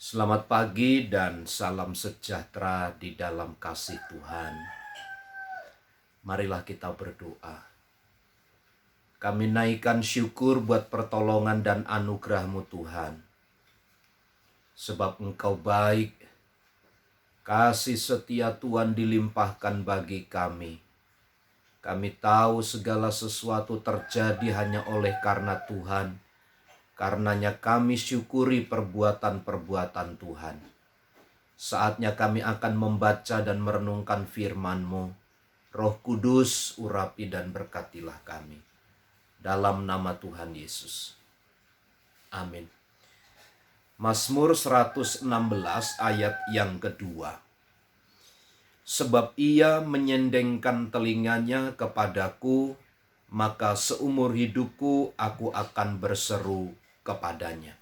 Selamat pagi dan salam sejahtera di dalam kasih Tuhan. Marilah kita berdoa. Kami naikkan syukur buat pertolongan dan anugerah-Mu Tuhan. Sebab Engkau baik, kasih setia Tuhan dilimpahkan bagi kami. Kami tahu segala sesuatu terjadi hanya oleh karena Tuhan. Karenanya kami syukuri perbuatan-perbuatan Tuhan. Saatnya kami akan membaca dan merenungkan firman-Mu. Roh Kudus, urapi dan berkatilah kami. Dalam nama Tuhan Yesus. Amin. Mazmur 116 ayat yang kedua. Sebab ia menyendengkan telinganya kepadaku, maka seumur hidupku aku akan berseru kepadanya.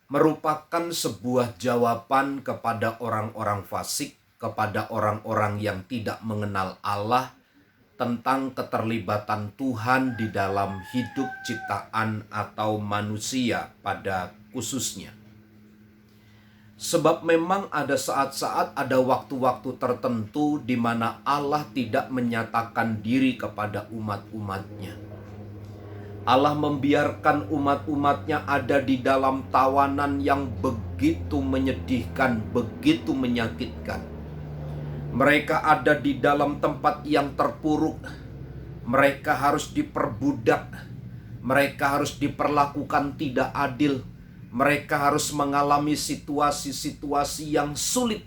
Merupakan sebuah jawaban kepada orang-orang fasik, kepada orang-orang yang tidak mengenal Allah, tentang keterlibatan Tuhan di dalam hidup ciptaan atau manusia pada khususnya. Sebab memang ada saat-saat, ada waktu-waktu tertentu di mana Allah tidak menyatakan diri kepada umat-umatnya. Allah membiarkan umat-umatnya ada di dalam tawanan yang begitu menyedihkan, begitu menyakitkan. Mereka ada di dalam tempat yang terpuruk. Mereka harus diperbudak. Mereka harus diperlakukan tidak adil. Mereka harus mengalami situasi-situasi yang sulit.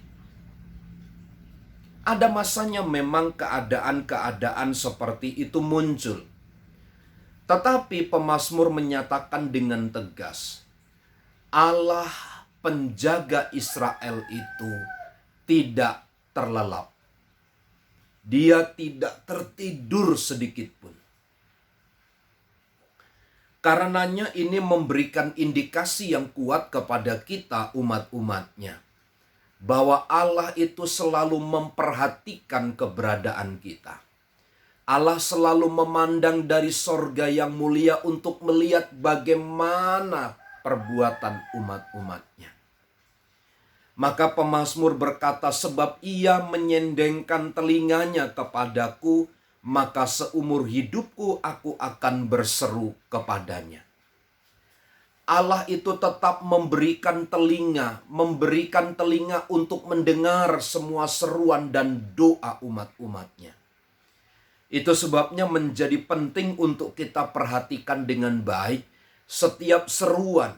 Ada masanya memang keadaan-keadaan seperti itu muncul. Tetapi pemazmur menyatakan dengan tegas, Allah penjaga Israel itu tidak terlelap. Dia tidak tertidur sedikit pun. Karenanya ini memberikan indikasi yang kuat kepada kita umat-umatnya, bahwa Allah itu selalu memperhatikan keberadaan kita. Allah selalu memandang dari sorga yang mulia untuk melihat bagaimana perbuatan umat-umatnya. Maka pemazmur berkata, sebab ia menyendengkan telinganya kepadaku, maka seumur hidupku aku akan berseru kepadanya. Allah itu tetap memberikan telinga untuk mendengar semua seruan dan doa umat-umatnya. Itu sebabnya menjadi penting untuk kita perhatikan dengan baik setiap seruan,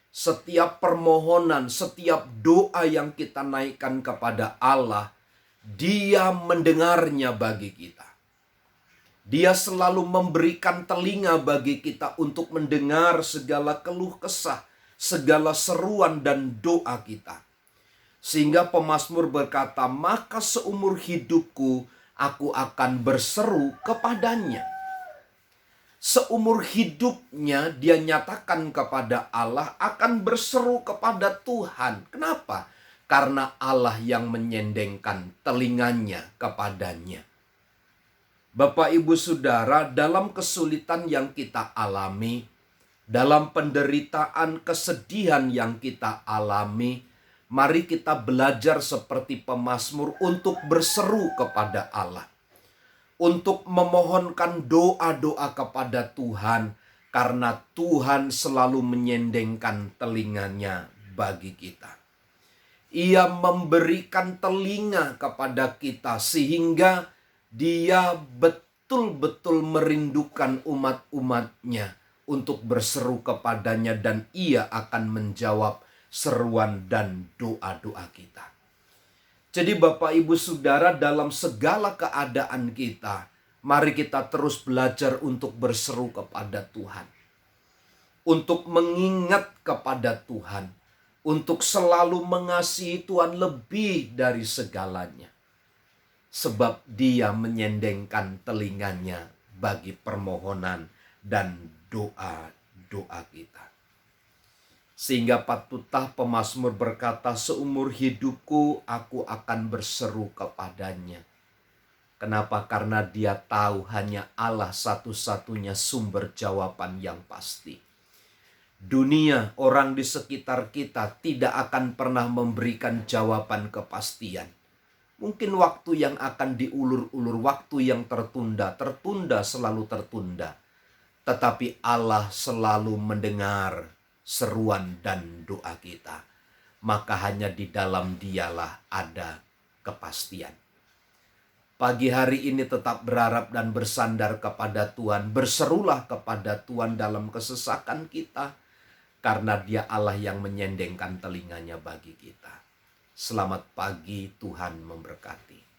setiap permohonan, setiap doa yang kita naikkan kepada Allah. Dia mendengarnya bagi kita. Dia selalu memberikan telinga bagi kita untuk mendengar segala keluh kesah, segala seruan dan doa kita. Sehingga pemazmur berkata, maka seumur hidupku aku akan berseru kepadanya. Seumur hidupnya dia nyatakan kepada Allah akan berseru kepada Tuhan. Kenapa? Karena Allah yang menyendengkan telinganya kepadanya. Bapak, Ibu, Saudara, dalam kesulitan yang kita alami, dalam penderitaan, kesedihan yang kita alami, mari kita belajar seperti pemazmur untuk berseru kepada Allah. Untuk memohonkan doa-doa kepada Tuhan, karena Tuhan selalu menyendengkan telinganya bagi kita. Ia memberikan telinga kepada kita sehingga Dia betul-betul merindukan umat-umatnya untuk berseru kepadanya, dan Ia akan menjawab seruan dan doa-doa kita. Jadi Bapak, Ibu, Saudara, dalam segala keadaan kita, mari kita terus belajar untuk berseru kepada Tuhan. Untuk mengingat kepada Tuhan. Untuk selalu mengasihi Tuhan lebih dari segalanya. Sebab Dia menyendengkan telinganya bagi permohonan dan doa-doa kita. Sehingga patutlah pemazmur berkata, seumur hidupku aku akan berseru kepadanya. Kenapa? Karena dia tahu hanya Allah satu-satunya sumber jawaban yang pasti. Dunia, orang di sekitar kita tidak akan pernah memberikan jawaban kepastian. Mungkin waktu yang akan diulur-ulur, waktu yang tertunda, selalu tertunda. Tetapi Allah selalu mendengar seruan dan doa kita. Maka hanya di dalam Dialah ada kepastian. Pagi hari ini tetap berharap dan bersandar kepada Tuhan. Berserulah kepada Tuhan dalam kesesakan kita. Karena Dia Allah yang menyendengkan telinganya bagi kita. Selamat pagi, Tuhan memberkati.